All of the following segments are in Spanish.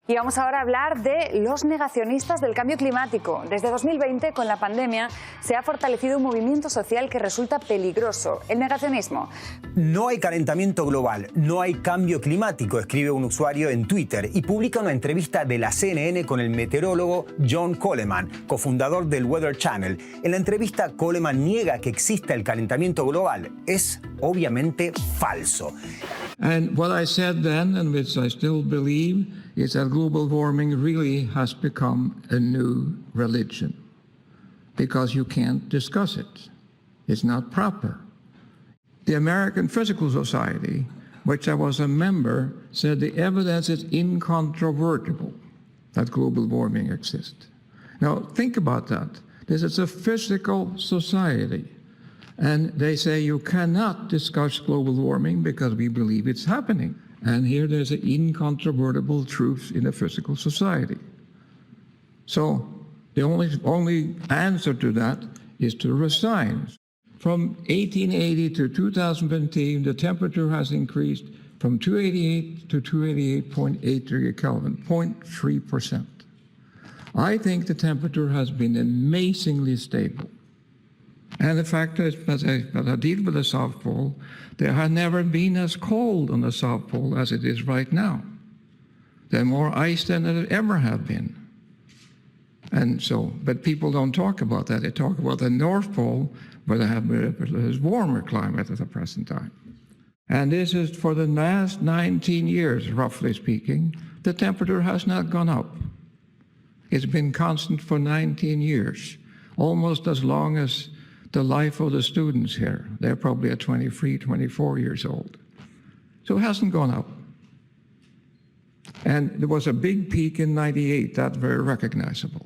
Y vamos ahora a hablar de los negacionistas del cambio climático. Desde 2020, con la pandemia, se ha fortalecido un movimiento social que resulta peligroso, el negacionismo. No hay calentamiento global, no hay cambio climático, escribe un usuario en Twitter y publica una entrevista de la CNN con el meteorólogo John Coleman, cofundador del Weather Channel. En la entrevista, Coleman niega que exista el calentamiento global. Es obviamente falso. And what I said then, and which I still believe, is that global warming really has become a new religion because you can't discuss it. It's not proper. The American Physical Society, which I was a member, said the evidence is incontrovertible that global warming exists. Now, think about that. This is a physical society. And they say you cannot discuss global warming because we believe it's happening. And here there's an incontrovertible truth in a physical society. So the only answer to that is to resign. From 1880 to 2015, the temperature has increased from 288 to 288.8 degree Kelvin, 0.3%. I think the temperature has been amazingly stable. And the fact is, as I deal with the South Pole, there has never been as cold on the South Pole as it is right now. There's more ice than there ever have been. And so, but people don't talk about that. They talk about the North Pole, where they have a warmer climate at the present time. And this is for the last 19 years, roughly speaking, the temperature has not gone up. It's been constant for 19 years, almost as long as the life of the students here. They're probably at 23, 24 years old. So it hasn't gone up. And there was a big peak in 98, that's very recognizable.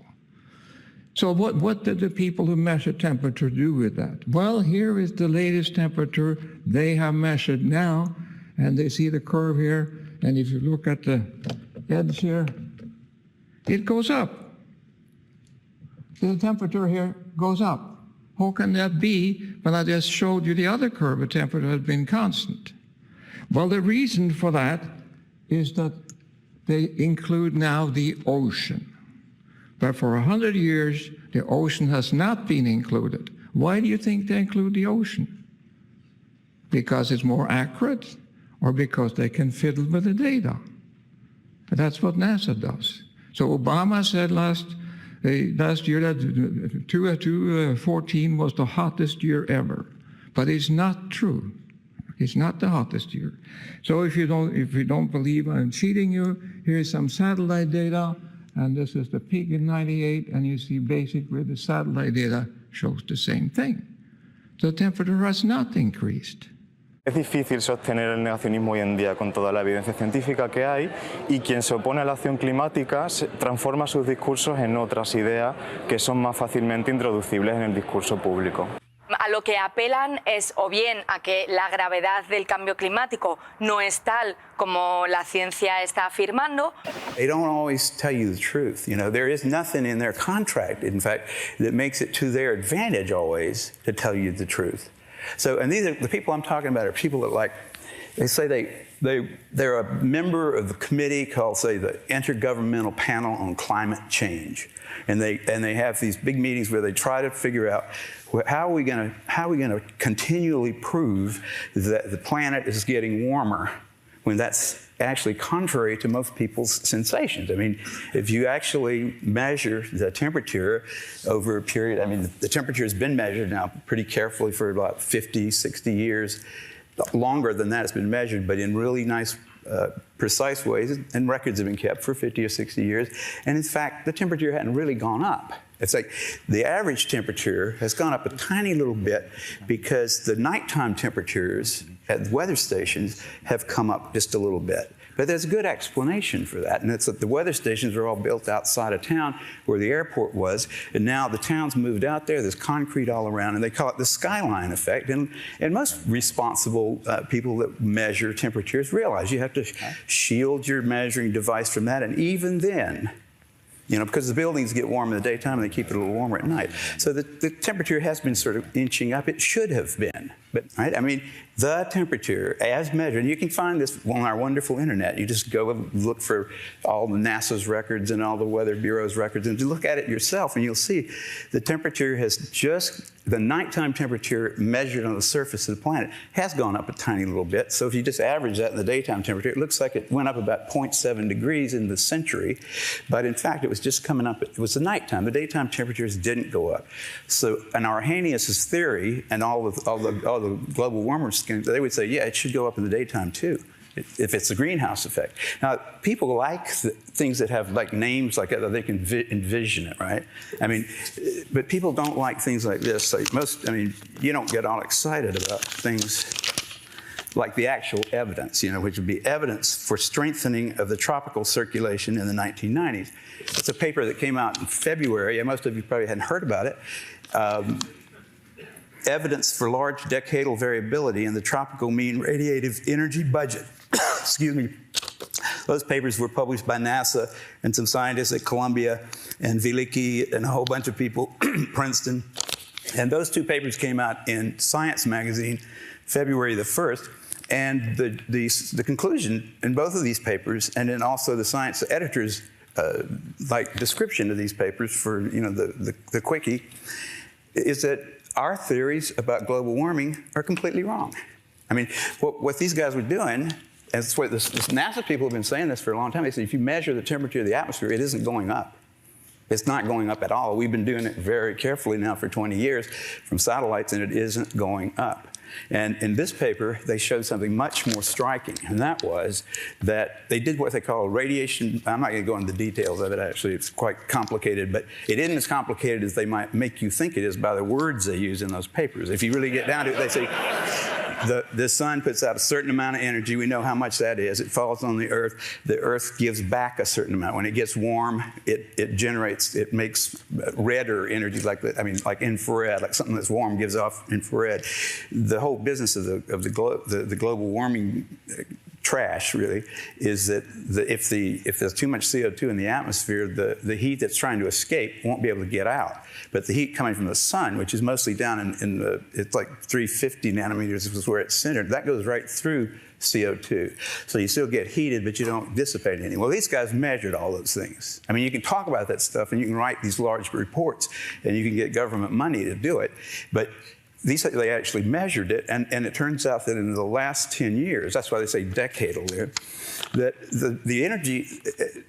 So what did the people who measure temperature do with that? Well, here is the latest temperature they have measured now, and they see the curve here, and if you look at the edge here, it goes up. The temperature here goes up. How can that be when I just showed you the other curve, the temperature has been constant? Well, the reason for that is that they include now the ocean. But for 100 years, the ocean has not been included. Why do you think they include the ocean? Because it's more accurate or because they can fiddle with the data? And that's what NASA does. So Obama said last year that 2014 was the hottest year ever, but it's not true. It's not the hottest year. So if you don't believe I'm cheating you, here's some satellite data, and this is the peak in 98, and you see basically the satellite data shows the same thing. The temperature has not increased. Es difícil sostener el negacionismo hoy en día con toda la evidencia científica que hay, y quien se opone a la acción climática transforma sus discursos en otras ideas que son más fácilmente introducibles en el discurso público. A lo que apelan es o bien a que la gravedad del cambio climático no es tal como la ciencia está afirmando. They don't always tell you the truth. You know, there is nothing in their contract, in fact, that makes it to their advantage always to tell you the truth. So, and these are the people I'm talking about are people that they say they're a member of the committee called, say, the Intergovernmental Panel on Climate Change. And they have these big meetings where they try to figure out how are we going to continually prove that the planet is getting warmer when that's actually contrary to most people's sensations. I mean, if you actually measure the temperature over a period, I mean, the temperature has been measured now pretty carefully for about 50, 60 years. Longer than that it's been measured, but in really nice, precise ways, and records have been kept for 50 or 60 years. And in fact, the temperature hadn't really gone up. It's like the average temperature has gone up a tiny little bit because the nighttime temperatures at the weather stations have come up just a little bit. But there's a good explanation for that, and it's that the weather stations are all built outside of town where the airport was, and now the town's moved out there, there's concrete all around, and they call it the skyline effect. And most responsible people that measure temperatures realize you have to shield your measuring device from that, and even then, you know, because the buildings get warm in the daytime and they keep it a little warmer at night. So the temperature has been sort of inching up. It should have been. But right, I mean, the temperature as measured, and you can find this on our wonderful internet. You just go and look for all the NASA's records and all the Weather Bureau's records, and you look at it yourself, and you'll see the temperature has just, the nighttime temperature measured on the surface of the planet has gone up a tiny little bit. So if you just average that in the daytime temperature, it looks like it went up about 0.7 degrees in the century. But in fact, it was just coming up, it was the nighttime. The daytime temperatures didn't go up. So, and Arrhenius' theory and all the global warmers, they would say, yeah, it should go up in the daytime too, if it's the greenhouse effect. Now, people like things that have like names like that, they can envision it, right? I mean, but people don't like things like this. Like I mean, you don't get all excited about things like the actual evidence, you know, which would be evidence for strengthening of the tropical circulation in the 1990s. It's a paper that came out in February. Most of you probably hadn't heard about it. Evidence for large decadal variability in the tropical mean radiative energy budget. Excuse me. Those papers were published by NASA and some scientists at Columbia and Veliky and a whole bunch of people, Princeton. And those two papers came out in Science magazine, February the 1st. And the conclusion in both of these papers, and then also the Science editors' description of these papers for the quickie, is that our theories about global warming are completely wrong. I mean, what these guys were doing, and it's what this NASA people have been saying this for a long time. They said if you measure the temperature of the atmosphere, it isn't going up. It's not going up at all. We've been doing it very carefully now for 20 years from satellites, and it isn't going up. And in this paper, they showed something much more striking, and that was that they did what they call radiation. I'm not going to go into the details of it, actually. It's quite complicated, but it isn't as complicated as they might make you think it is by the words they use in those papers. If you really get down to it, they say, the sun puts out a certain amount of energy. We know how much that is. It falls on the Earth gives back a certain amount. When it gets warm, it makes redder energy, like infrared, like something that's warm gives off infrared. The whole business of the global warming trash, really, is that if there's too much CO2 in the atmosphere, the heat that's trying to escape won't be able to get out. But the heat coming from the sun, which is mostly down it's like 350 nanometers is where it's centered, that goes right through CO2. So you still get heated, but you don't dissipate any. Well, these guys measured all those things. I mean, you can talk about that stuff, and you can write these large reports, and you can get government money to do it. But they actually measured it, and it turns out that in the last 10 years, that's why they say decadal there, that the energy,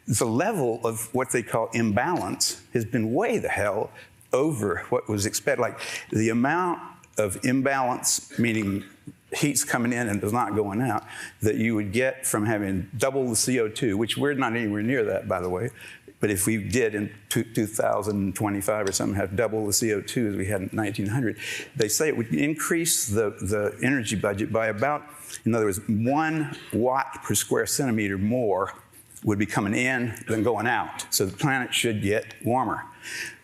the level of what they call imbalance has been way the hell over what was expected. Like the amount of imbalance, meaning heat's coming in and is not going out, that you would get from having double the CO2, which we're not anywhere near that, by the way. But if we did in 2025 or something have double the CO2 as we had in 1900, they say it would increase the energy budget by about, in other words, 1 watt per square centimeter more would be coming in than going out. So the planet should get warmer.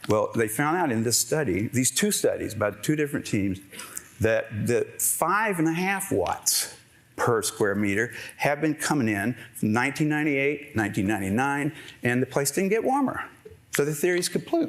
Well, they found out in this study, these two studies by two different teams, that the 5.5 watts per square meter have been coming in from 1998, 1999, and the place didn't get warmer. So the theory is complete.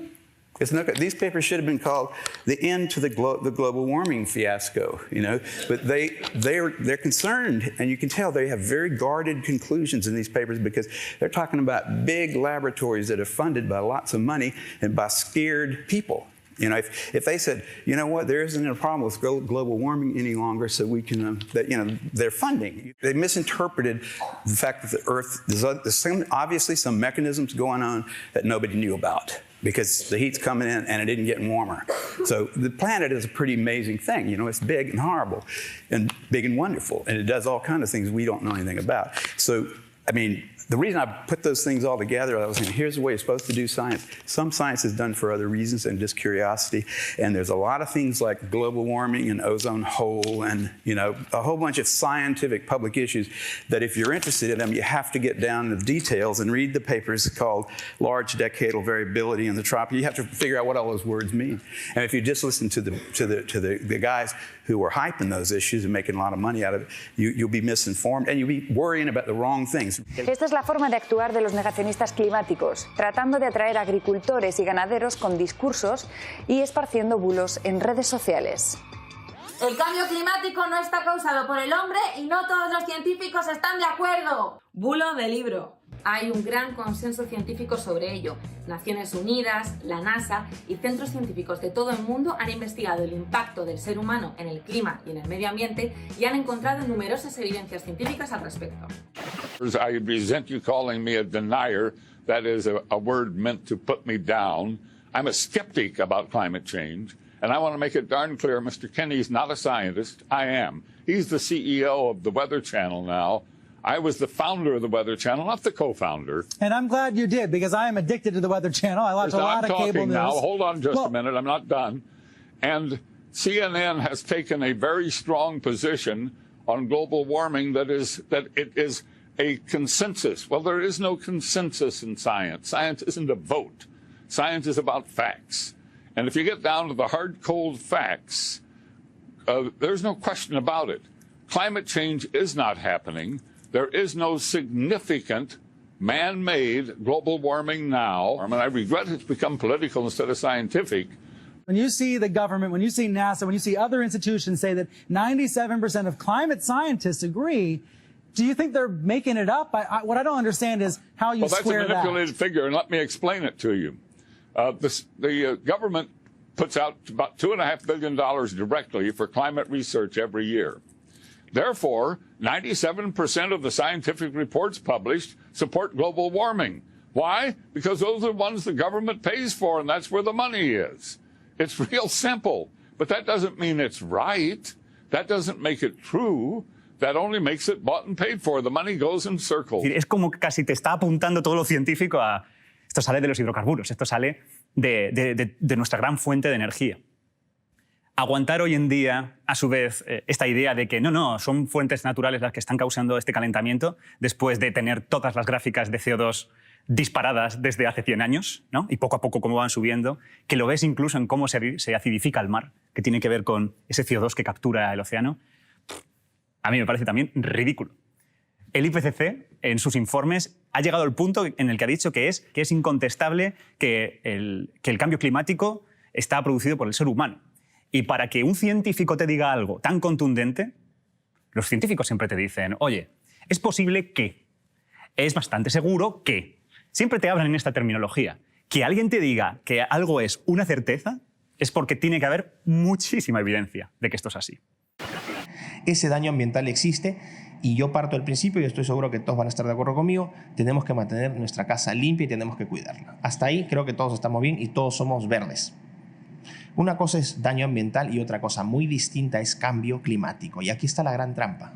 These papers should have been called the end to the global warming fiasco, you know. But they're concerned, and you can tell they have very guarded conclusions in these papers because they're talking about big laboratories that are funded by lots of money and by scared people. You know, if they said, you know what, there isn't a problem with global warming any longer, so we can, they're funding. They misinterpreted the fact that the Earth, there's obviously some mechanisms going on that nobody knew about because the heat's coming in and it didn't get warmer. So the planet is a pretty amazing thing. You know, it's big and horrible and big and wonderful, and it does all kinds of things we don't know anything about. So, I mean, the reason I put those things all together, I was saying, here's the way you're supposed to do science. Some science is done for other reasons than just curiosity. And there's a lot of things like global warming and ozone hole and, you know, a whole bunch of scientific public issues that if you're interested in them, you have to get down to the details and read the papers called Large Decadal Variability in the Tropics. You have to figure out what all those words mean. And if you just listen to the guys who are hyping those issues and making a lot of money out of it, you'll be misinformed and you'll be worrying about the wrong things. Esta es la forma de actuar de los negacionistas climáticos, tratando de atraer a agricultores y ganaderos con discursos y esparciendo bulos en redes sociales. El cambio climático no está causado por el hombre y no todos los científicos están de acuerdo. Bulo de libro. Hay un gran consenso científico sobre ello. Naciones Unidas, la NASA y centros científicos de todo el mundo han investigado el impacto del ser humano en el clima y en el medio ambiente y han encontrado numerosas evidencias científicas al respecto. I resent you calling me a denier. That is a word meant to put me down. I'm a skeptic about climate change. And I want to make it darn clear, Mr. Kenny's not a scientist. I am. He's the CEO of the Weather Channel now. I was the founder of the Weather Channel, not the co-founder. And I'm glad you did, because I am addicted to the Weather Channel. I watch a lot of cable news. Now, hold on just a minute. I'm not done. And CNN has taken a very strong position on global warming that it is a consensus. Well, there is no consensus in science. Science isn't a vote. Science is about facts. And if you get down to the hard, cold facts, there's no question about it. Climate change is not happening. There is no significant man-made global warming now. I mean, I regret it's become political instead of scientific. When you see the government, when you see NASA, when you see other institutions say that 97% of climate scientists agree, do you think they're making it up? What I don't understand is how you square that. Well, that's a manipulated figure, and let me explain it to you. The government puts out about $2.5 billion directly for climate research every year. Therefore, 97% of the scientific reports published support global warming. Why? Because those are the ones the government pays for, and that's where the money is. It's real simple. But that doesn't mean it's right. That doesn't make it true. That only makes it bought and paid for. The money goes in circles. Es como que casi te está apuntando todo lo científico a... Esto sale de los hidrocarburos, esto sale de nuestra gran fuente de energía. Aguantar hoy en día, a su vez, esta idea de que no, son fuentes naturales las que están causando este calentamiento, después de tener todas las gráficas de CO2 disparadas desde hace 100 años, ¿no? Y poco a poco cómo van subiendo, que lo ves incluso en cómo se acidifica el mar, que tiene que ver con ese CO2 que captura el océano, a mí me parece también ridículo. El IPCC, en sus informes, ha llegado al punto en el que ha dicho que es incontestable que el cambio climático está producido por el ser humano. Y para que un científico te diga algo tan contundente, los científicos siempre te dicen, oye, es posible que, es bastante seguro que. Siempre te hablan en esta terminología. Que alguien te diga que algo es una certeza es porque tiene que haber muchísima evidencia de que esto es así. Ese daño ambiental existe y yo parto del principio, y estoy seguro que todos van a estar de acuerdo conmigo, tenemos que mantener nuestra casa limpia y tenemos que cuidarla. Hasta ahí creo que todos estamos bien y todos somos verdes. Una cosa es daño ambiental y otra cosa muy distinta es cambio climático. Y aquí está la gran trampa.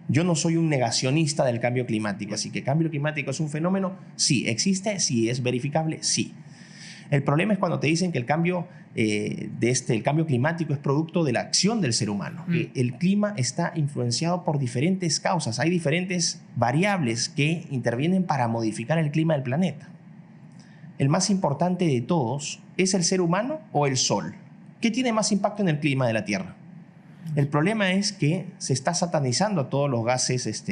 Yo no soy un negacionista del cambio climático, así que cambio climático es un fenómeno, sí, existe, sí, es verificable, sí. El problema es cuando te dicen que el cambio climático es producto de la acción del ser humano. Que el clima está influenciado por diferentes causas. Hay diferentes variables que intervienen para modificar el clima del planeta. El más importante de todos es el ser humano o el sol. ¿Qué tiene más impacto en el clima de la Tierra? El problema es que se está satanizando todos los gases,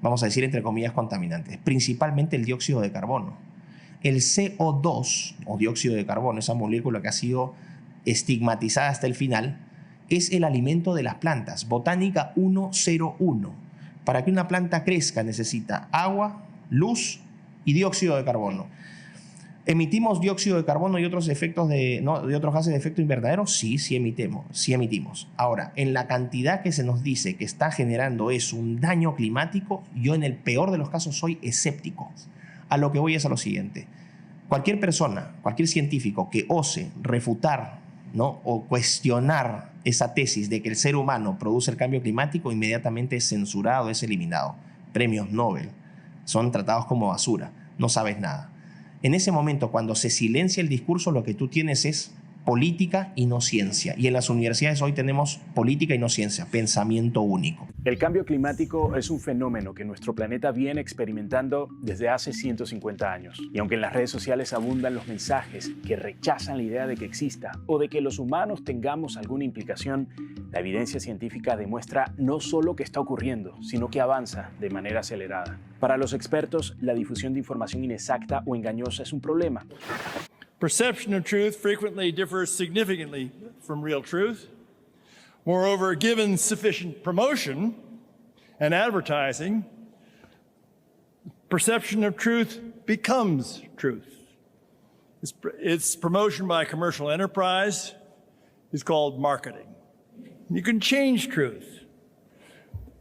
vamos a decir entre comillas, contaminantes, principalmente el dióxido de carbono. El CO2, o dióxido de carbono, esa molécula que ha sido estigmatizada hasta el final, es el alimento de las plantas, botánica 101. Para que una planta crezca necesita agua, luz y dióxido de carbono. ¿Emitimos dióxido de carbono y otros efectos de otros gases de efecto invernadero? Sí emitimos. Ahora, en la cantidad que se nos dice que está generando eso un daño climático, yo en el peor de los casos soy escéptico. A lo que voy es a lo siguiente. Cualquier persona, cualquier científico que ose refutar, ¿no?, o cuestionar esa tesis de que el ser humano produce el cambio climático, inmediatamente es censurado, es eliminado. Premios Nobel son tratados como basura. No sabes nada. En ese momento, cuando se silencia el discurso, lo que tú tienes es política y no ciencia. Y en las universidades hoy tenemos política y no ciencia, pensamiento único. El cambio climático es un fenómeno que nuestro planeta viene experimentando desde hace 150 años. Y aunque en las redes sociales abundan los mensajes que rechazan la idea de que exista o de que los humanos tengamos alguna implicación, la evidencia científica demuestra no solo que está ocurriendo, sino que avanza de manera acelerada. Para los expertos, la difusión de información inexacta o engañosa es un problema. Perception of truth frequently differs significantly from real truth. Moreover, given sufficient promotion and advertising, perception of truth becomes truth. Its promotion by commercial enterprise is called marketing. You can change truth.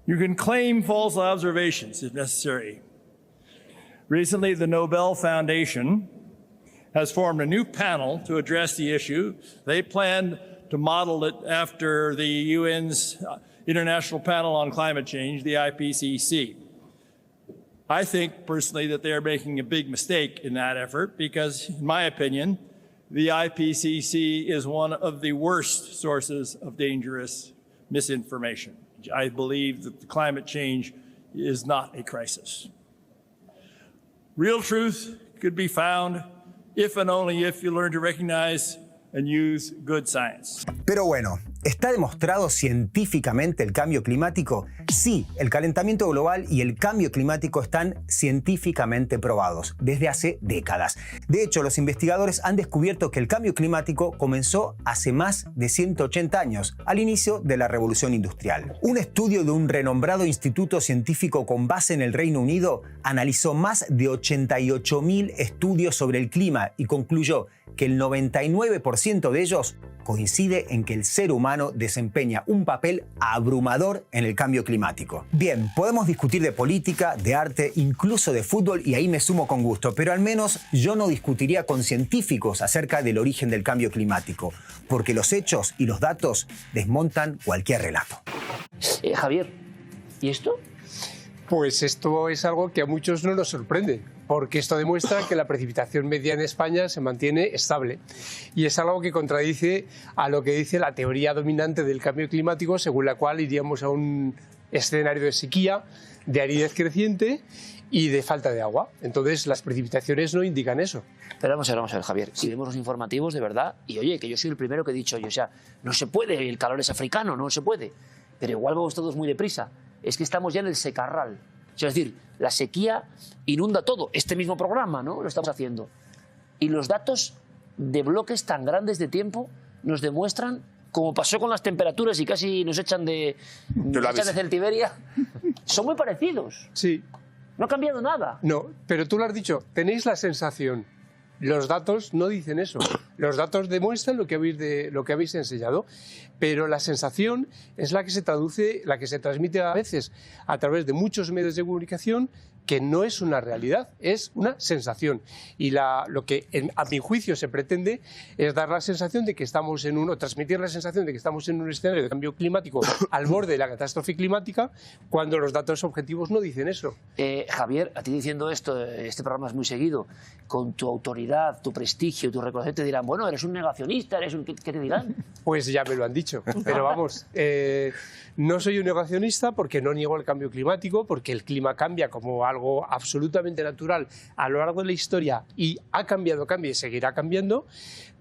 You can claim false observations if necessary. Recently, the Nobel Foundation has formed a new panel to address the issue. They plan to model it after the UN's International Panel on Climate Change, the IPCC. I think personally that they are making a big mistake in that effort because, in my opinion, the IPCC is one of the worst sources of dangerous misinformation. I believe that climate change is not a crisis. Real truth could be found if and only if you learn to recognize and use good science. Pero bueno, ¿está demostrado científicamente el cambio climático? Sí, el calentamiento global y el cambio climático están científicamente probados desde hace décadas. De hecho, los investigadores han descubierto que el cambio climático comenzó hace más de 180 años, al inicio de la Revolución Industrial. Un estudio de un renombrado instituto científico con base en el Reino Unido analizó más de 88.000 estudios sobre el clima y concluyó que el 99% de ellos coincide en que el ser humano desempeña un papel abrumador en el cambio climático. Bien, podemos discutir de política, de arte, incluso de fútbol, y ahí me sumo con gusto, pero al menos yo no discutiría con científicos acerca del origen del cambio climático, porque los hechos y los datos desmontan cualquier relato. Javier, ¿y esto? Pues esto es algo que a muchos no nos sorprende, porque esto demuestra que la precipitación media en España se mantiene estable. Y es algo que contradice a lo que dice la teoría dominante del cambio climático, según la cual iríamos a un escenario de sequía, de aridez creciente y de falta de agua. Entonces, las precipitaciones no indican eso. Pero vamos a ver, Javier, si vemos los informativos de verdad, y oye, que yo soy el primero que he dicho, o sea, no se puede, el calor es africano, no se puede. Pero igual vamos todos muy deprisa. Es que estamos ya en el secarral. Es decir, la sequía inunda todo. Este mismo programa, ¿no? Lo estamos haciendo. Y los datos de bloques tan grandes de tiempo nos demuestran, como pasó con las temperaturas y casi nos echan de Celtiberia, son muy parecidos. Sí. No ha cambiado nada. No, pero tú lo has dicho, tenéis la sensación. Los datos no dicen eso. Los datos demuestran lo que habéis enseñado, pero la sensación es la que se traduce, la que se transmite a veces a través de muchos medios de comunicación, que no es una realidad, es una sensación. Y lo que a mi juicio se pretende es dar la sensación de que estamos transmitir la sensación de que estamos en un escenario de cambio climático al borde de la catástrofe climática, cuando los datos objetivos no dicen eso. Javier, a ti diciendo esto, este programa es muy seguido, con tu autoridad, tu prestigio, tu reconocimiento, te dirán, bueno, eres un negacionista, ¿qué te dirán? Pues ya me lo han dicho, pero vamos, no soy un negacionista porque no niego el cambio climático, porque el clima cambia como algo absolutamente natural a lo largo de la historia y cambia y seguirá cambiando,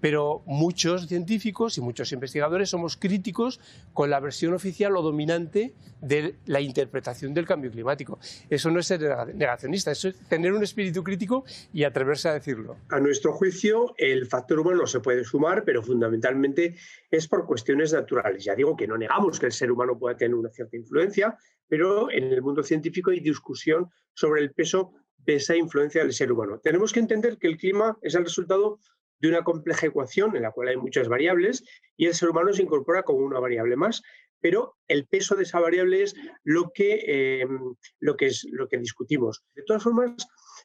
pero muchos científicos y muchos investigadores somos críticos con la versión oficial o dominante de la interpretación del cambio climático. Eso no es ser negacionista, eso es tener un espíritu crítico y atreverse a decirlo. A nuestro juicio, el factor humano se puede sumar, pero fundamentalmente es por cuestiones naturales. Ya digo que no negamos que el ser humano pueda tener una cierta influencia, pero en el mundo científico hay discusión sobre el peso de esa influencia del ser humano. Tenemos que entender que el clima es el resultado de una compleja ecuación en la cual hay muchas variables y el ser humano se incorpora como una variable más, pero el peso de esa variable es lo que discutimos. De todas formas,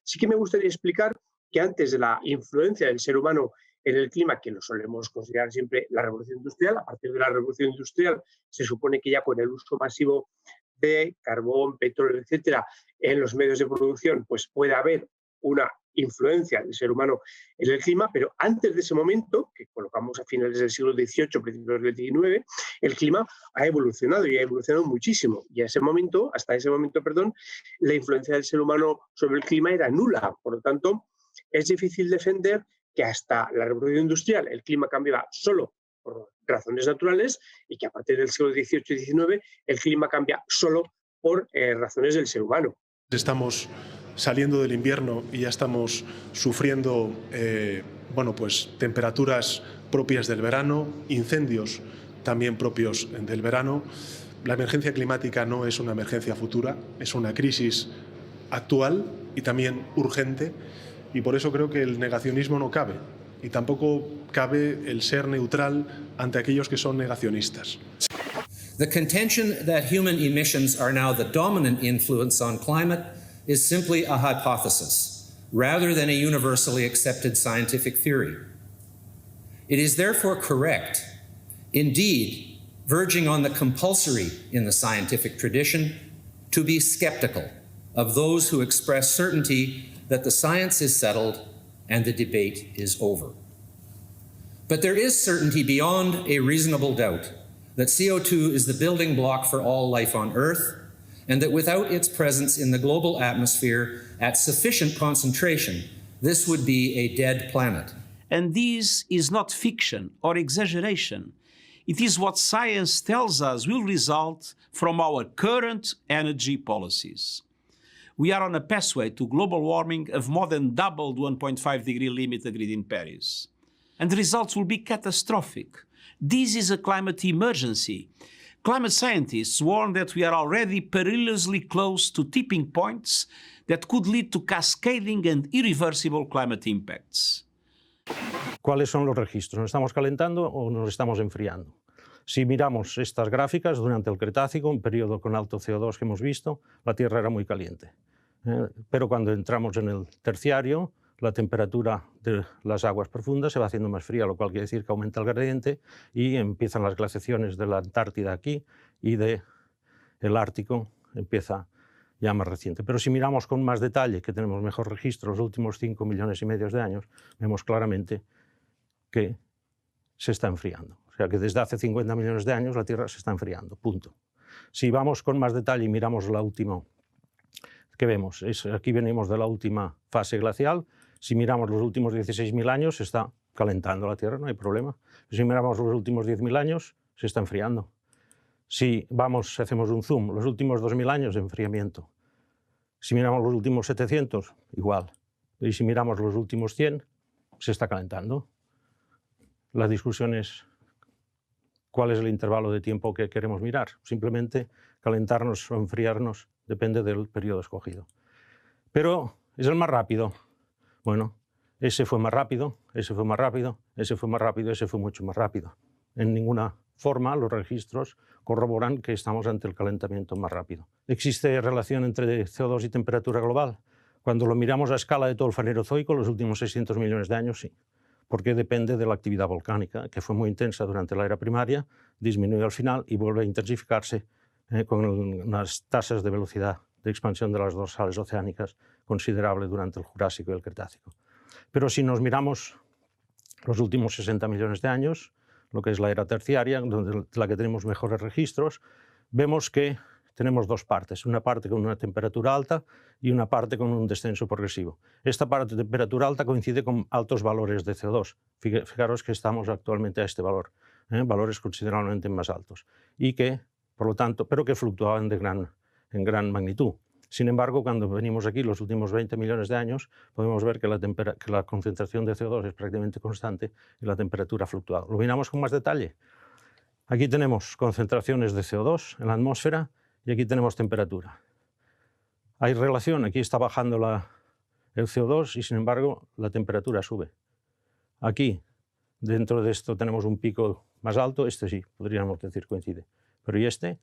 sí que me gustaría explicar que antes de la influencia del ser humano en el clima, que lo solemos considerar siempre la revolución industrial, a partir de la revolución industrial se supone que ya con el uso masivo de carbón, petróleo, etcétera, en los medios de producción, pues puede haber una influencia del ser humano en el clima, pero antes de ese momento, que colocamos a finales del siglo XVIII, principios del XIX, el clima ha evolucionado y ha evolucionado muchísimo. Y hasta ese momento, la influencia del ser humano sobre el clima era nula. Por lo tanto, es difícil defender que hasta la revolución industrial el clima cambiaba solo por razones naturales y que a partir del siglo XVIII y XIX el clima cambia solo por razones del ser humano. Estamos saliendo del invierno y ya estamos sufriendo temperaturas propias del verano, incendios también propios del verano. La emergencia climática no es una emergencia futura, es una crisis actual y también urgente, y por eso creo que el negacionismo no cabe, y tampoco cabe el ser neutral ante aquellos que son negacionistas. The contention that human emissions are now the dominant influence on climate is simply a hypothesis, rather than a universally accepted scientific theory. It is therefore correct, indeed, verging on the compulsory in the scientific tradition, to be skeptical of those who express certainty that the science is settled and the debate is over. But there is certainty beyond a reasonable doubt that CO2 is the building block for all life on Earth, and that without its presence in the global atmosphere at sufficient concentration, this would be a dead planet. And this is not fiction or exaggeration. It is what science tells us will result from our current energy policies. We are on a pathway to global warming of more than double the 1.5-degree limit agreed in Paris. And the results will be catastrophic. This is a climate emergency. Climate scientists warn that we are already perilously close to tipping points that could lead to cascading and irreversible climate impacts. ¿Cuáles son los registros? ¿Nos estamos calentando o nos estamos enfriando? Si miramos estas gráficas, durante el Cretácico, un periodo con alto CO2 que hemos visto, la Tierra era muy caliente. Pero cuando entramos en el Terciario, la temperatura de las aguas profundas se va haciendo más fría, lo cual quiere decir que aumenta el gradiente y empiezan las glaciaciones de la Antártida aquí y del Ártico empieza ya más reciente. Pero si miramos con más detalle, que tenemos mejor registro los últimos 5,5 millones de años, vemos claramente que se está enfriando. O sea que desde hace 50 millones de años la Tierra se está enfriando, punto. Si vamos con más detalle y miramos la última, ¿qué vemos? Aquí venimos de la última fase glacial. Si miramos los últimos 16.000 años, se está calentando la Tierra, no hay problema. Si miramos los últimos 10.000 años, se está enfriando. Si hacemos un zoom, los últimos 2.000 años, enfriamiento. Si miramos los últimos 700, igual. Y si miramos los últimos 100, se está calentando. La discusión es cuál es el intervalo de tiempo que queremos mirar. Simplemente calentarnos o enfriarnos depende del periodo escogido. Pero es el más rápido. Bueno, ese fue más rápido, ese fue más rápido, ese fue más rápido, ese fue mucho más rápido. En ninguna forma los registros corroboran que estamos ante el calentamiento más rápido. ¿Existe relación entre CO2 y temperatura global? Cuando lo miramos a escala de todo el Fanerozoico, los últimos 600 millones de años, sí. Porque depende de la actividad volcánica, que fue muy intensa durante la era primaria, disminuye al final y vuelve a intensificarse con unas tasas de velocidad de expansión de las dorsales oceánicas considerable durante el Jurásico y el Cretácico. Pero si nos miramos los últimos 60 millones de años, lo que es la era terciaria, donde la que tenemos mejores registros, vemos que tenemos dos partes, una parte con una temperatura alta y una parte con un descenso progresivo. Esta parte de temperatura alta coincide con altos valores de CO2. Fijaros que estamos actualmente a este valor, valores considerablemente más altos, y que, por lo tanto, pero que fluctuaban en gran magnitud. Sin embargo, cuando venimos aquí los últimos 20 millones de años, podemos ver que la concentración de CO2 es prácticamente constante y la temperatura ha fluctuado. ¿Lo miramos con más detalle? Aquí tenemos concentraciones de CO2 en la atmósfera y aquí tenemos temperatura. Hay relación, aquí está bajando el CO2 y sin embargo la temperatura sube. Aquí, dentro de esto, tenemos un pico más alto, este sí, podríamos decir coincide. Pero ¿y este?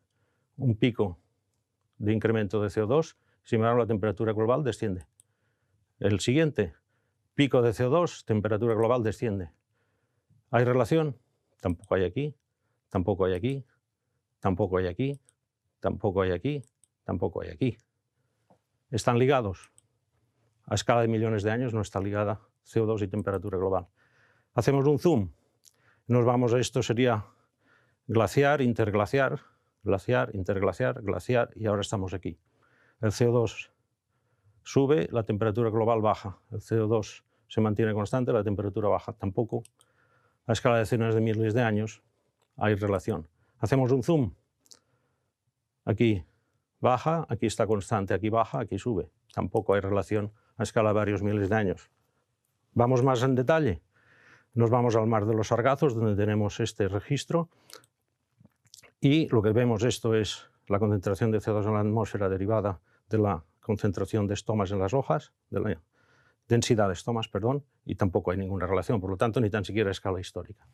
Un pico de incremento de CO2, si miramos la temperatura global, desciende. El siguiente, pico de CO2, temperatura global desciende. ¿Hay relación? Tampoco hay aquí, tampoco hay aquí, tampoco hay aquí, tampoco hay aquí, tampoco hay aquí. ¿Están ligados? A escala de millones de años no está ligada CO2 y temperatura global. Hacemos un zoom, nos vamos a esto, sería glaciar, interglaciar, glaciar, interglaciar, glaciar, y ahora estamos aquí. El CO2 sube, la temperatura global baja. El CO2 se mantiene constante, la temperatura baja. Tampoco a escala de decenas de miles de años hay relación. Hacemos un zoom. Aquí baja, aquí está constante, aquí baja, aquí sube. Tampoco hay relación a escala de varios miles de años. Vamos más en detalle. Nos vamos al Mar de los Sargazos, donde tenemos este registro. Y lo que vemos esto es la concentración de CO2 en la atmósfera derivada de la concentración de estomas en las hojas, de la densidad de estomas, perdón, y tampoco hay ninguna relación, por lo tanto, ni tan siquiera a escala histórica.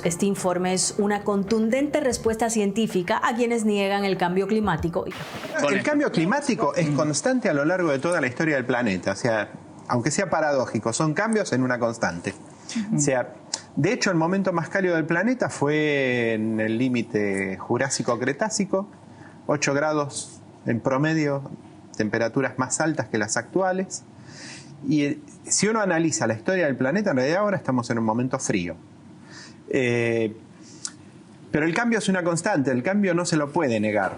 Este informe es una contundente respuesta científica a quienes niegan el cambio climático. El cambio climático es constante a lo largo de toda la historia del planeta, o sea, aunque sea paradójico, son cambios en una constante. O sea, de hecho, el momento más cálido del planeta fue en el límite Jurásico-Cretácico, 8 grados en promedio, temperaturas más altas que las actuales. Y si uno analiza la historia del planeta, en realidad ahora estamos en un momento frío. Pero el cambio es una constante, el cambio no se lo puede negar.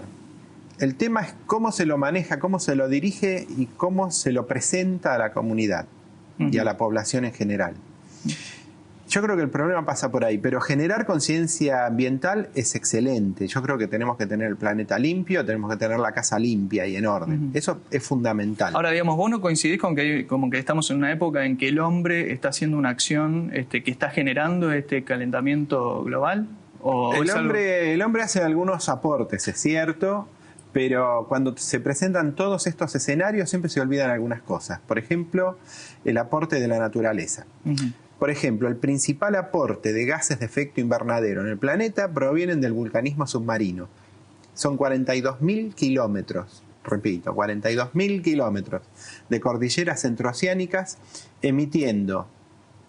El tema es cómo se lo maneja, cómo se lo dirige y cómo se lo presenta a la comunidad y a la población en general. Yo creo que el problema pasa por ahí, pero generar conciencia ambiental es excelente. Yo creo que tenemos que tener el planeta limpio, tenemos que tener la casa limpia y en orden. Eso es fundamental. Ahora, digamos, ¿vos no coincidís con que, como que estamos en una época en que el hombre está haciendo una acción que está generando este calentamiento global? ¿O el hombre hace algunos aportes, es cierto, pero cuando se presentan todos estos escenarios siempre se olvidan algunas cosas. Por ejemplo, el aporte de la naturaleza. Por ejemplo, el principal aporte de gases de efecto invernadero en el planeta provienen del vulcanismo submarino. Son 42.000 kilómetros, repito, 42.000 kilómetros de cordilleras centrooceánicas emitiendo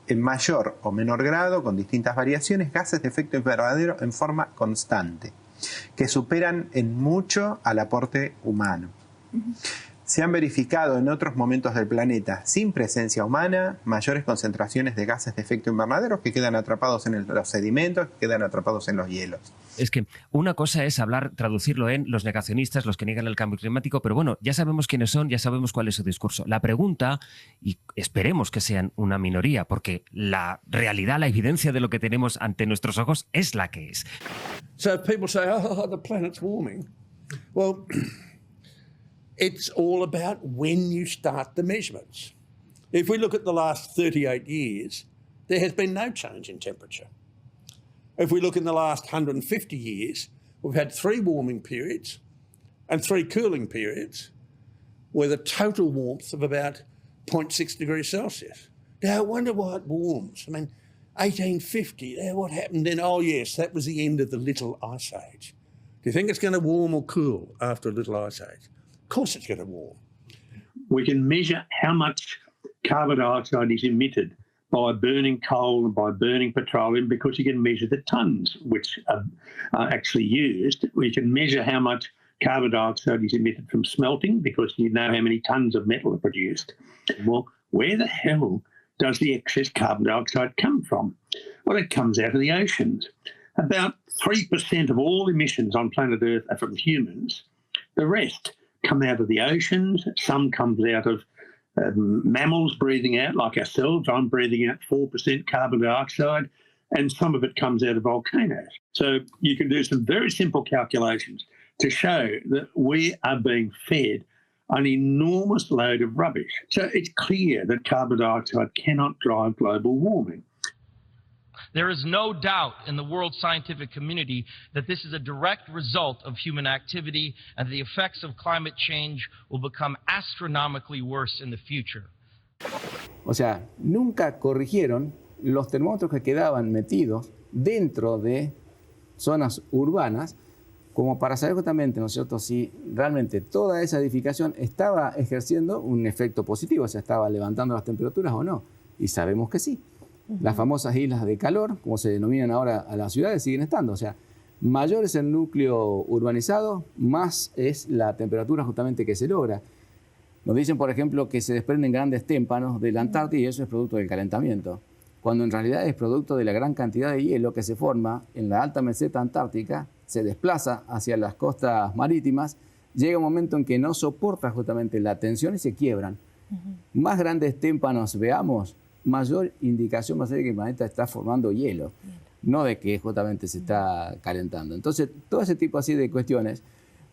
en mayor o menor grado, con distintas variaciones, gases de efecto invernadero en forma constante, que superan en mucho al aporte humano. Se han verificado en otros momentos del planeta, sin presencia humana, mayores concentraciones de gases de efecto invernadero que quedan atrapados en los sedimentos, que quedan atrapados en los hielos. Es que una cosa es traducirlo en los negacionistas, los que niegan el cambio climático, pero bueno, ya sabemos quiénes son, ya sabemos cuál es su discurso. La pregunta, y esperemos que sean una minoría, porque la realidad, la evidencia de lo que tenemos ante nuestros ojos es la que es. So people say, oh, the planet's warming. Well, it's all about when you start the measurements. If we look at the last 38 years, there has been no change in temperature. If we look in the last 150 years, we've had 3 warming periods and 3 cooling periods with a total warmth of about 0.6 degrees Celsius. Now, I wonder why it warms. I mean, 1850, what happened then? Oh, yes, that was the end of the Little Ice Age. Do you think it's going to warm or cool after a Little Ice Age? Of course it's going to warm. We can measure how much carbon dioxide is emitted by burning coal and by burning petroleum because you can measure the tonnes which are actually used. We can measure how much carbon dioxide is emitted from smelting because you know how many tonnes of metal are produced. Well, where the hell does the excess carbon dioxide come from? Well, it comes out of the oceans. About 3% of all emissions on planet Earth are from humans. The rest come out of the oceans. Some comes out of mammals breathing out, like ourselves. I'm breathing out 4% carbon dioxide, and some of it comes out of volcanoes. So you can do some very simple calculations to show that we are being fed an enormous load of rubbish. So it's clear that carbon dioxide cannot drive global warming. There is no doubt in the world scientific community that this is a direct result of human activity and the effects of climate change will become astronomically worse in the future. O sea, nunca corrigieron los termómetros que quedaban metidos dentro de zonas urbanas como para saber justamente, ¿no es cierto?, si realmente toda esa edificación estaba ejerciendo un efecto positivo, o sea, estaba levantando las temperaturas o no. Y sabemos que sí. Las famosas islas de calor, como se denominan ahora a las ciudades, siguen estando. O sea, mayor es el núcleo urbanizado, más es la temperatura justamente que se logra. Nos dicen, por ejemplo, que se desprenden grandes témpanos de la Antártida y eso es producto del calentamiento, cuando en realidad es producto de la gran cantidad de hielo que se forma en la alta meseta antártica, se desplaza hacia las costas marítimas, llega un momento en que no soporta justamente la tensión y se quiebran. Más grandes témpanos veamos, mayor indicación va a ser que el planeta está formando hielo, no de que justamente se está calentando. Entonces, todo ese tipo así de cuestiones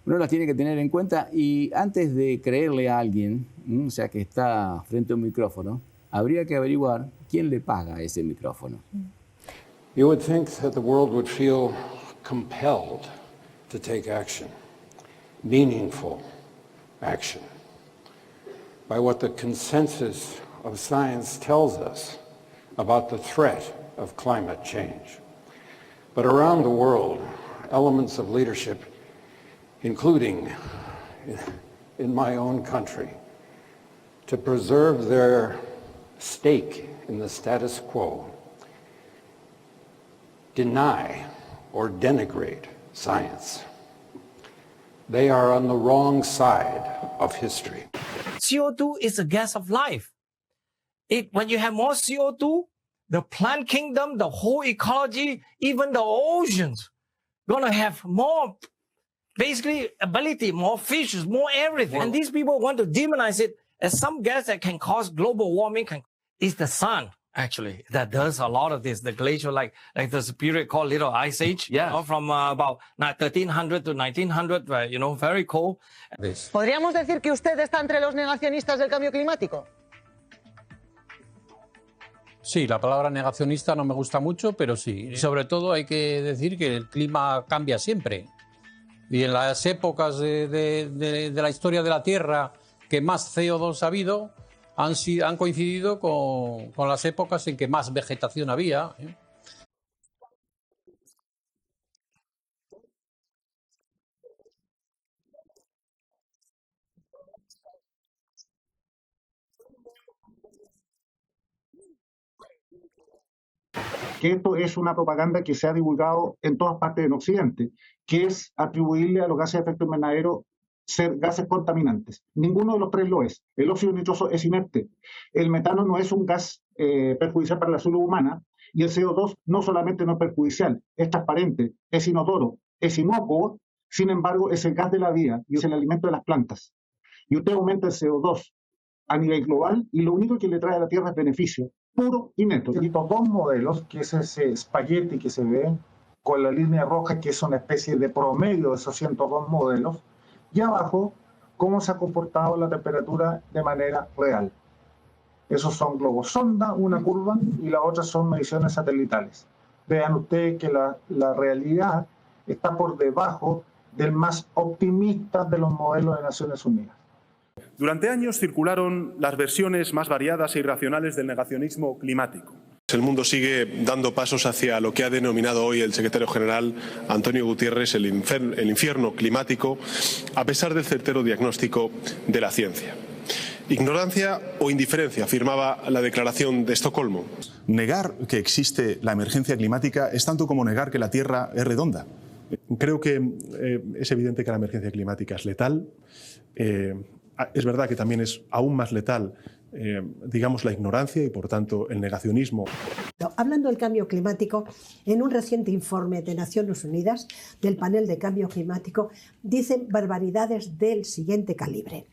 uno las tiene que tener en cuenta y antes de creerle a alguien, o sea, que está frente a un micrófono, habría que averiguar quién le paga ese micrófono. You would think that the world would feel compelled to take action, meaningful action, by what the consensus of science tells us about the threat of climate change. But around the world, elements of leadership, including in my own country, to preserve their stake in the status quo, deny or denigrate science. They are on the wrong side of history. CO2 is a gas of life. When you have more CO2, the plant kingdom, the whole ecology, even the oceans, gonna have more, basically, ability, more fishes, more everything. And these people want to demonize it as some gas that can cause global warming. It's the sun, actually, that does a lot of this. The glacier, like there's a period called Little Ice Age, from about 1300 to 1900, very cold. ¿Podríamos decir que usted está entre los negacionistas del cambio climático? Sí, la palabra negacionista no me gusta mucho, pero sí. Y sobre todo hay que decir que el clima cambia siempre. Y en las épocas de la historia de la Tierra que más CO2 ha habido, han coincidido con las épocas en que más vegetación había. Que esto es una propaganda que se ha divulgado en todas partes del Occidente, que es atribuirle a los gases de efecto invernadero ser gases contaminantes. Ninguno de los tres lo es. El óxido nitroso es inerte. El metano no es un gas perjudicial para la salud humana, y el CO2 no solamente no es perjudicial, es transparente, es inodoro, es inocuo, sin embargo es el gas de la vida y es el alimento de las plantas. Y usted aumenta el CO2 a nivel global y lo único que le trae a la Tierra es beneficio, puro y neto. Y estos dos modelos, que es ese espagueti que se ve con la línea roja, que es una especie de promedio de esos 102 modelos, y abajo, cómo se ha comportado la temperatura de manera real. Esos son globos sonda, una curva, y las otras son mediciones satelitales. Vean ustedes que la realidad está por debajo del más optimista de los modelos de Naciones Unidas. Durante años circularon las versiones más variadas e irracionales del negacionismo climático. El mundo sigue dando pasos hacia lo que ha denominado hoy el secretario general Antonio Guterres el infierno climático, a pesar del certero diagnóstico de la ciencia. Ignorancia o indiferencia, afirmaba la Declaración de Estocolmo. Negar que existe la emergencia climática es tanto como negar que la Tierra es redonda. Creo que es evidente que la emergencia climática es letal. Es verdad que también es aún más letal, digamos, la ignorancia y, por tanto, el negacionismo. Hablando del cambio climático, en un reciente informe de Naciones Unidas, del panel de cambio climático, dicen barbaridades del siguiente calibre.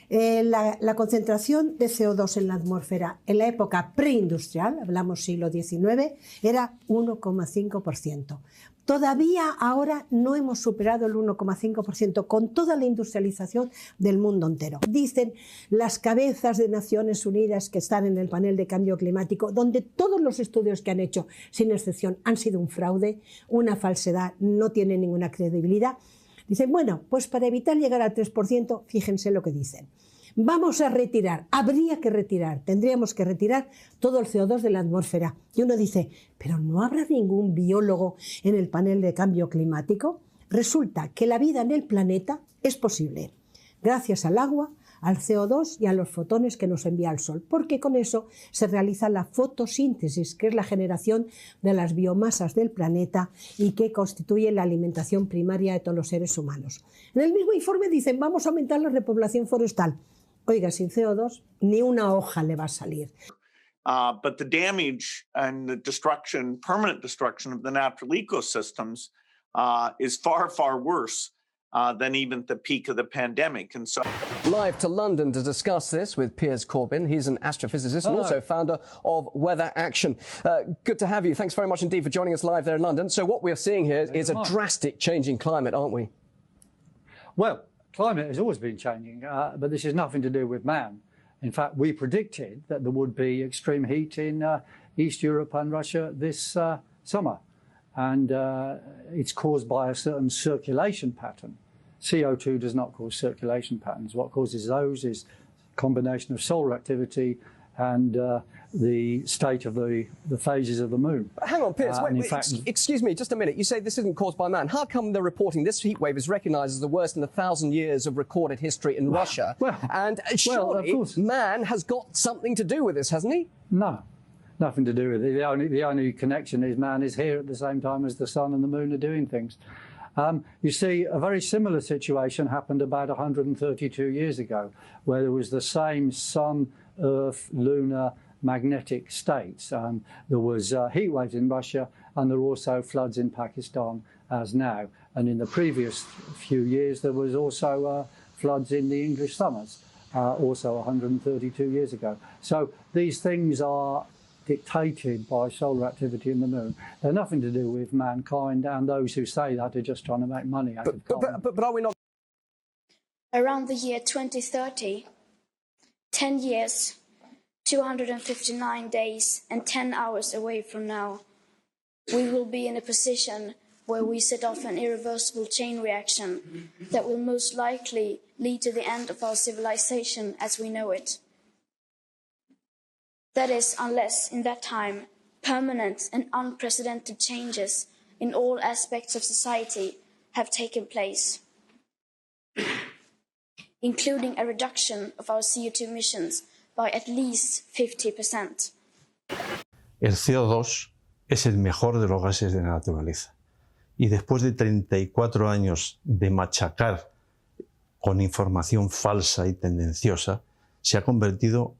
La concentración de CO2 en la atmósfera en la época preindustrial, hablamos siglo XIX, era 1,5%. Todavía ahora no hemos superado el 1,5% con toda la industrialización del mundo entero. Dicen las cabezas de Naciones Unidas que están en el panel de cambio climático, donde todos los estudios que han hecho, sin excepción, han sido un fraude, una falsedad, no tienen ninguna credibilidad. Dicen, bueno, pues para evitar llegar al 3%, fíjense lo que dicen. Vamos a retirar, habría que retirar, tendríamos que retirar todo el CO2 de la atmósfera. Y uno dice, ¿pero no habrá ningún biólogo en el panel de cambio climático? Resulta que la vida en el planeta es posible, gracias al agua, al CO2 y a los fotones que nos envía el Sol, porque con eso se realiza la fotosíntesis, que es la generación de las biomasas del planeta y que constituye la alimentación primaria de todos los seres humanos. En el mismo informe dicen, vamos a aumentar la repoblación forestal. Oiga, sin CO2 ni una hoja le va a salir. But the damage and the destruction, permanent destruction of the natural ecosystems is far, far worse than even the peak of the pandemic. And so, live to London to discuss this with Piers Corbyn. He's an astrophysicist and also founder of Weather Action. Good to have you. Thanks very much indeed for joining us live there in London. So what we are seeing here is a drastic change in climate, aren't we? Well, climate has always been changing, but this has nothing to do with man. In fact, we predicted that there would be extreme heat in East Europe and Russia this summer. and it's caused by a certain circulation pattern. CO2 does not cause circulation patterns. What causes those is a combination of solar activity and the state of the phases of the moon. But hang on, Piers, excuse me, just a minute. You say this isn't caused by man. How come they're reporting this heat wave is recognised as the worst in the 1,000 years of recorded history in Russia? And surely of course. man has got something to do with this, hasn't he? No, nothing to do with it. The only connection is man is here at the same time as the sun and the moon are doing things. You see, a very similar situation happened about 132 years ago, where there was the same sun, earth, lunar, magnetic states. There was heat waves in Russia, and there were also floods in Pakistan as now. And in the previous few years, there was also floods in the English summers, also 132 years ago. So these things are dictated by solar activity in the moon. They're nothing to do with mankind, and those who say that are just trying to make money out of carbon. But are we not? Around the year 2030, 10 years, 259 days, and 10 hours away from now, we will be in a position where we set off an irreversible chain reaction that will most likely lead to the end of our civilization as we know it. That is, unless in that time, permanent and unprecedented changes in all aspects of society have taken place, including a reduction of our CO2 emissions by at least 50%. El CO2 es el mejor de los gases de la naturaleza. Y después de 34 años de machacar con información falsa y tendenciosa, se ha convertido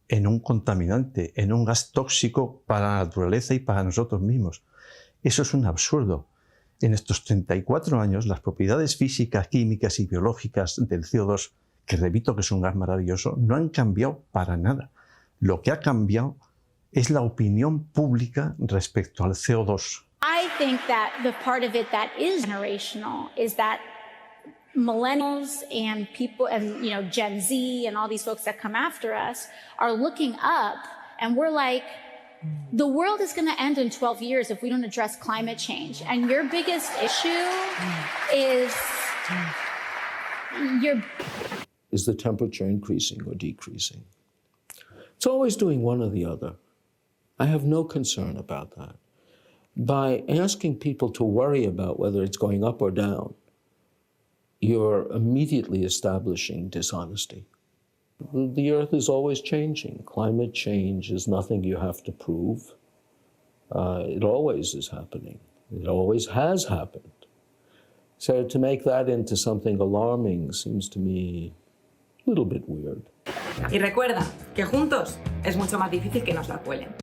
en un contaminante, en un gas tóxico para la naturaleza y para nosotros mismos. Eso es un absurdo. En estos 34 años, las propiedades físicas, químicas y biológicas del CO2, que repito que es un gas maravilloso, no han cambiado para nada. Lo que ha cambiado es la opinión pública respecto al CO2. I think that the part of it that is generational is that millennials and people and Gen Z and all these folks that come after us are looking up, and we're like, the world is going to end in 12 years if we don't address climate change. And your biggest issue is Is the temperature increasing or decreasing? It's always doing one or the other. I have no concern about that. By asking people to worry about whether it's going up or down, you're immediately establishing dishonesty. The Earth is always changing. Climate change is nothing you have to prove. It always is happening. It always has happened. So to make that into something alarming seems to me a little bit weird. Y recuerda que juntos es mucho más difícil que nos la cuelen.